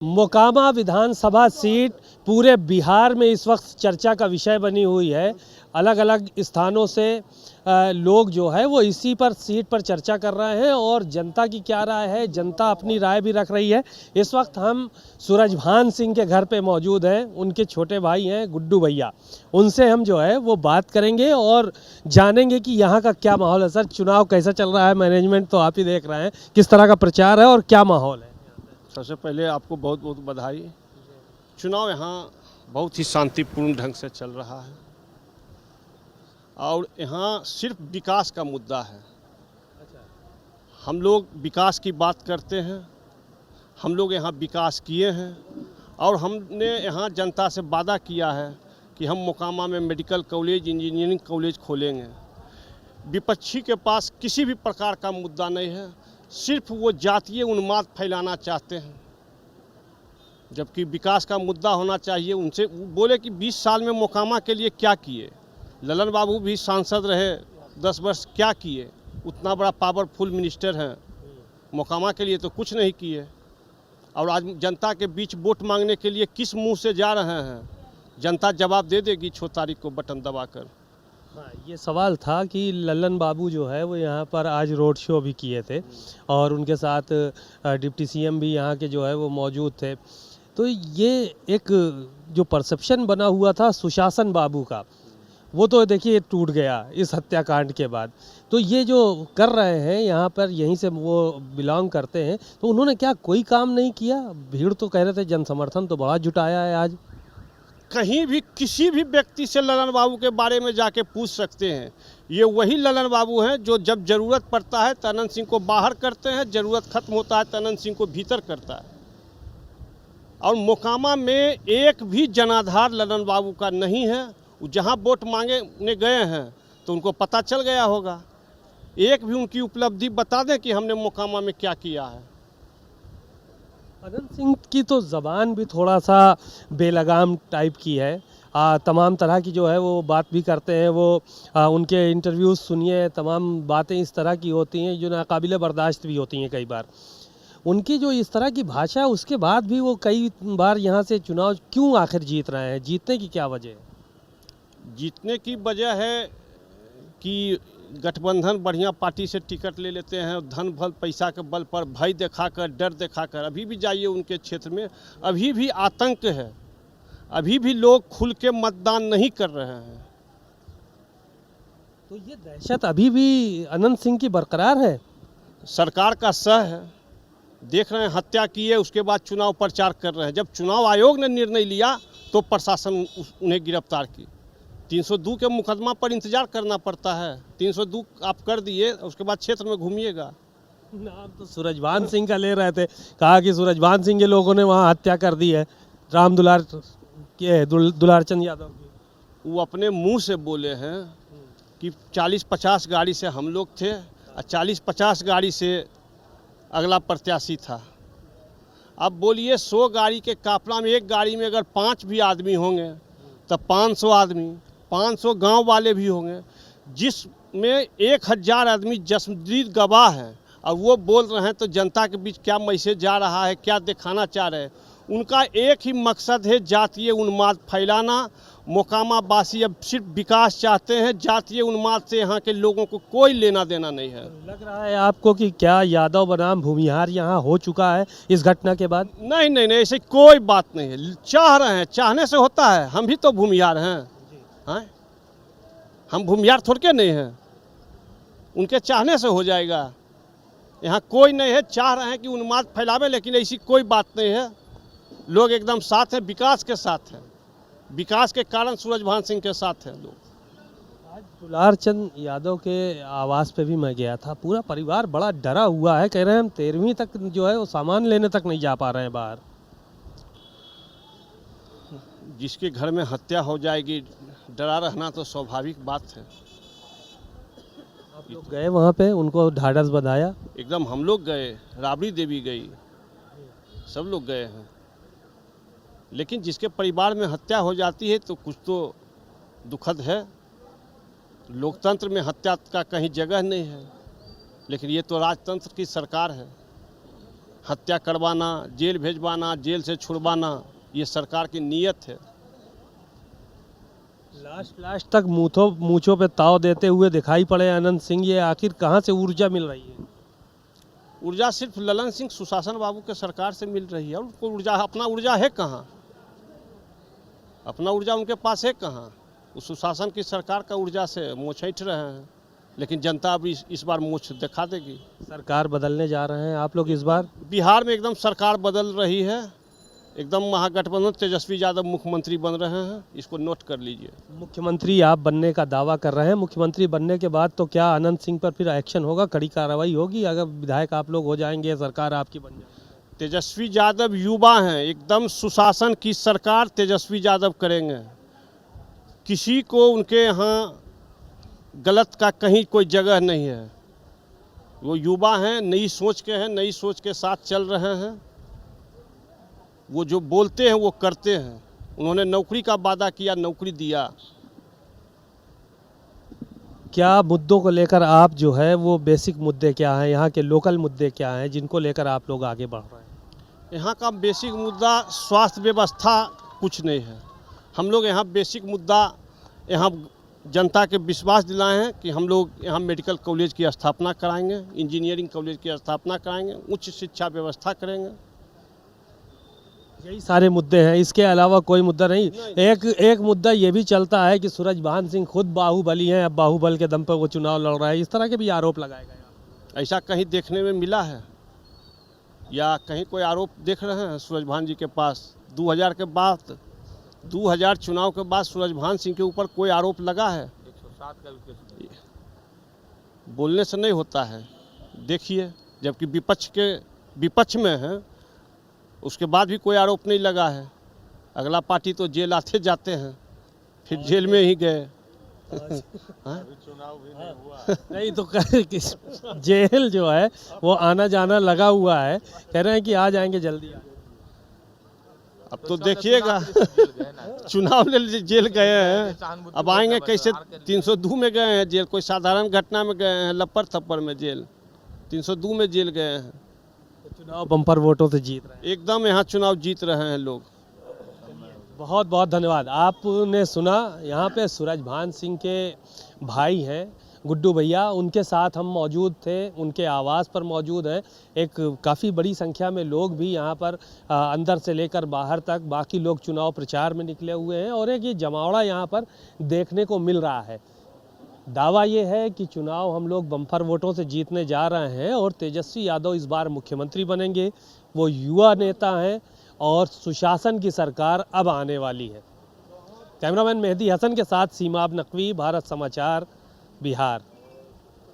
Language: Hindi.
मोकामा विधानसभा सीट पूरे बिहार में इस वक्त चर्चा का विषय बनी हुई है। अलग अलग स्थानों से लोग जो है वो इसी पर सीट पर चर्चा कर रहे हैं और जनता की क्या राय है, जनता अपनी राय भी रख रही है। इस वक्त हम सूरजभान सिंह के घर पे मौजूद हैं। उनके छोटे भाई हैं गुड्डू भैया, उनसे हम जो है वो बात करेंगे और जानेंगे कि यहाँ का क्या माहौल है। सर, चुनाव कैसा चल रहा है? मैनेजमेंट तो आप ही देख रहे हैं, किस तरह का प्रचार है और क्या माहौल है? सबसे पहले आपको बहुत बहुत बधाई। चुनाव यहाँ बहुत ही शांतिपूर्ण ढंग से चल रहा है और यहाँ सिर्फ विकास का मुद्दा है। हम लोग विकास की बात करते हैं, हम लोग यहाँ विकास किए हैं और हमने यहाँ जनता से वादा किया है कि हम मोकामा में मेडिकल कॉलेज, इंजीनियरिंग कॉलेज खोलेंगे। विपक्षी के पास किसी भी प्रकार का मुद्दा नहीं है, सिर्फ वो जातीय उन्माद फैलाना चाहते हैं, जबकि विकास का मुद्दा होना चाहिए। उनसे बोले कि 20 साल में मोकामा के लिए क्या किए। ललन बाबू भी सांसद रहे 10 वर्ष, क्या किए? उतना बड़ा पावरफुल मिनिस्टर हैं, मोकामा के लिए तो कुछ नहीं किए। और आज जनता के बीच वोट मांगने के लिए किस मुंह से जा रहे हैं? जनता जवाब दे देगी 6 तारीख को बटन दबाकर। हाँ, ये सवाल था कि ललन बाबू जो है वो यहाँ पर आज रोड शो भी किए थे और उनके साथ डिप्टी सीएम भी यहाँ के जो है वो मौजूद थे। तो ये एक जो परसेप्शन बना हुआ था सुशासन बाबू का, वो तो देखिए टूट गया इस हत्याकांड के बाद। तो ये जो कर रहे हैं यहाँ पर, यहीं से वो बिलोंग करते हैं, तो उन्होंने क्या कोई काम नहीं किया? भीड़ तो कह रहे थे जन समर्थन तो बड़ा जुटाया है आज। कहीं भी किसी भी व्यक्ति से ललन बाबू के बारे में जाके पूछ सकते हैं। ये वही ललन बाबू हैं जो जब ज़रूरत पड़ता है अनंत सिंह को बाहर करते हैं, ज़रूरत खत्म होता है अनंत सिंह को भीतर करता है। और मोकामा में एक भी जनाधार ललन बाबू का नहीं है। जहाँ वोट मांगने गए हैं तो उनको पता चल गया होगा। एक भी उनकी उपलब्धि बता दें कि हमने मोकामा में क्या किया है। अनंत सिंह की तो ज़बान भी थोड़ा सा बेलगाम टाइप की है। तमाम तरह की जो है वो बात भी करते हैं। वो उनके इंटरव्यूज़ सुनिए, तमाम बातें इस तरह की होती हैं जो नाकाबिले बर्दाश्त भी होती हैं। कई बार उनकी जो इस तरह की भाषा है, उसके बाद भी वो कई बार यहाँ से चुनाव क्यों आखिर जीत रहे हैं? जीतने की क्या वजह है? जीतने की वजह है कि गठबंधन बढ़िया पार्टी से टिकट ले लेते हैं, धन बल पैसा के बल पर भय दिखाकर, डर दिखाकर। अभी भी जाइए उनके क्षेत्र में, अभी भी आतंक है, अभी भी लोग खुल के मतदान नहीं कर रहे हैं। तो ये दहशत अभी भी अनंत सिंह की बरकरार है। सरकार का सह है, देख रहे हैं हत्या की है, उसके बाद चुनाव प्रचार कर रहे हैं। जब चुनाव आयोग ने निर्णय लिया तो प्रशासन उन्हें गिरफ्तार की। 302 के मुकदमा पर इंतजार करना पड़ता है। 302 आप कर दिए, उसके बाद क्षेत्र में घूमिएगा। नाम तो सूरजभान सिंह का ले रहे थे, कहा कि सूरजभान सिंह के लोगों ने वहाँ हत्या कर दी है, राम दुलारचंद यादव की। वो अपने मुंह से बोले हैं कि 40-50 गाड़ी से हम लोग थे और 40-50 गाड़ी से अगला प्रत्याशी था। अब बोलिए 100 गाड़ी के काफिला में एक गाड़ी में अगर 5 भी आदमी होंगे तब 500 आदमी, 500 गांव वाले भी होंगे, जिसमें 1000 आदमी जसदीद गवाह हैं। और वो बोल रहे हैं तो जनता के बीच क्या मैसेज जा रहा है, क्या दिखाना चाह रहे हैं? उनका एक ही मकसद है, जातीय उन्माद फैलाना। मोकामा वासी अब सिर्फ विकास चाहते हैं, जातीय उन्माद से यहाँ के लोगों को कोई लेना देना नहीं है। लग रहा है आपको कि क्या यादव बनाम भूमिहार यहाँ हो चुका है इस घटना के बाद? नहीं नहीं नहीं, ऐसी कोई बात नहीं है। चाह रहे हैं, चाहने से होता है। हम भी तो भूमिहार हैं, हम भूमिहार थोड़ के नहीं हैं। उनके चाहने से हो जाएगा। यहाँ कोई नहीं है, चाह रहे हैं कि उन्माद फैलावे, लेकिन ऐसी कोई बात नहीं है। लोग एकदम साथ हैं, विकास के साथ हैं। विकास के कारण सूरजभान सिंह के साथ हैं लोग। आज दुलारचंद यादव के आवास पे भी मैं गया था, पूरा परिवार बड़ा डरा हुआ है। कह रहे हैं हम 13वीं तक जो है वो सामान लेने तक नहीं जा पा रहे हैं बाहर। जिसके घर में हत्या हो जाएगी, डरा रहना तो स्वाभाविक बात है। आप लोग गए वहाँ पे, उनको ढाढ़स बंधाया? एकदम हम लोग गए, राबड़ी देवी गई, सब लोग गए हैं। लेकिन जिसके परिवार में हत्या हो जाती है तो कुछ तो दुखद है। लोकतंत्र में हत्या का कहीं जगह नहीं है, लेकिन ये तो राजतंत्र की सरकार है। हत्या करवाना, जेल भेजवाना, जेल से छुड़वाना, ये सरकार की नीयत है। लास्ट तक मूंछों पे ताव देते हुए दिखाई पड़े अनंत सिंह, ये आखिर कहाँ से ऊर्जा मिल रही है? ऊर्जा सिर्फ ललन सिंह सुशासन बाबू के सरकार से मिल रही है। और उनको ऊर्जा, अपना ऊर्जा है कहाँ? अपना ऊर्जा उनके पास है कहाँ? उस सुशासन की सरकार का ऊर्जा से मोछ ऐंठ रहे हैं, लेकिन जनता अब इस बार मोछ दिखा देगी। सरकार बदलने जा रहे हैं आप लोग इस बार? बिहार में एकदम सरकार बदल रही है, एकदम महागठबंधन, तेजस्वी यादव मुख्यमंत्री बन रहे हैं, इसको नोट कर लीजिए। मुख्यमंत्री आप बनने का दावा कर रहे हैं, मुख्यमंत्री बनने के बाद तो क्या अनंत सिंह पर फिर एक्शन होगा, कड़ी कार्रवाई होगी अगर विधायक आप लोग हो जाएंगे, सरकार आपकी बन जाएगी? तेजस्वी यादव युवा हैं, एकदम सुशासन की सरकार तेजस्वी यादव करेंगे। किसी को उनके यहाँ गलत का कहीं कोई जगह नहीं है। वो युवा हैं, नई सोच के हैं, नई सोच के साथ चल रहे हैं। वो जो बोलते हैं वो करते हैं। उन्होंने नौकरी का वादा किया, नौकरी दिया। क्या मुद्दों को लेकर आप जो है वो बेसिक मुद्दे क्या हैं, यहाँ के लोकल मुद्दे क्या हैं जिनको लेकर आप लोग आगे बढ़ रहे हैं? यहाँ का बेसिक मुद्दा स्वास्थ्य व्यवस्था कुछ नहीं है। हम लोग यहाँ बेसिक मुद्दा, यहाँ जनता के विश्वास दिलाए हैं कि हम लोग यहाँ मेडिकल कॉलेज की स्थापना कराएंगे, इंजीनियरिंग कॉलेज की स्थापना कराएंगे, उच्च शिक्षा व्यवस्था करेंगे। यही सारे मुद्दे हैं, इसके अलावा कोई मुद्दा नहीं? एक मुद्दा ये भी चलता है कि सूरजभान सिंह खुद बाहुबली हैं, अब बाहुबल के दम पर वो चुनाव लड़ रहा है, इस तरह के भी आरोप लगाए गए। ऐसा कहीं देखने में मिला है या कहीं कोई आरोप देख रहे हैं सूरजभान जी के पास? 2000 के बाद, 2000 चुनाव के बाद सूरजभान सिंह के ऊपर कोई आरोप लगा है? 107 का बोलने से नहीं होता है, देखिए। जबकि विपक्ष में है, उसके बाद भी कोई आरोप नहीं लगा है। अगला पार्टी तो जेल आते जाते हैं, फिर जेल में ही गए। चुनाव भी नहीं हुआ। नहीं तो जेल जो है वो आना जाना लगा हुआ है, कह रहे हैं कि आ जाएंगे जल्दी। अब तो देखिएगा, चुनाव ले जेल गए हैं, अब आएंगे कैसे? 302 में गए हैं जेल, कोई साधारण घटना में गए हैं, लप्पर थप्पर में जेल, 302 में जेल गए हैं। चुनाव बम्पर वोटों से जीत रहे हैं एकदम, यहाँ चुनाव जीत रहे हैं लोग। बहुत बहुत धन्यवाद। आपने सुना, यहाँ पे सूरजभान सिंह के भाई हैं गुड्डू भैया, उनके साथ हम मौजूद थे, उनके आवास पर मौजूद हैं। एक काफ़ी बड़ी संख्या में लोग भी यहाँ पर अंदर से लेकर बाहर तक, बाकी लोग चुनाव प्रचार में निकले हुए हैं और एक ये जमावड़ा यहाँ पर देखने को मिल रहा है। दावा ये है कि चुनाव हम लोग बम्पर वोटों से जीतने जा रहे हैं और तेजस्वी यादव इस बार मुख्यमंत्री बनेंगे। वो युवा नेता हैं और सुशासन की सरकार अब आने वाली है। कैमरामैन मेहदी हसन के साथ सीमाब नकवी, भारत समाचार, बिहार।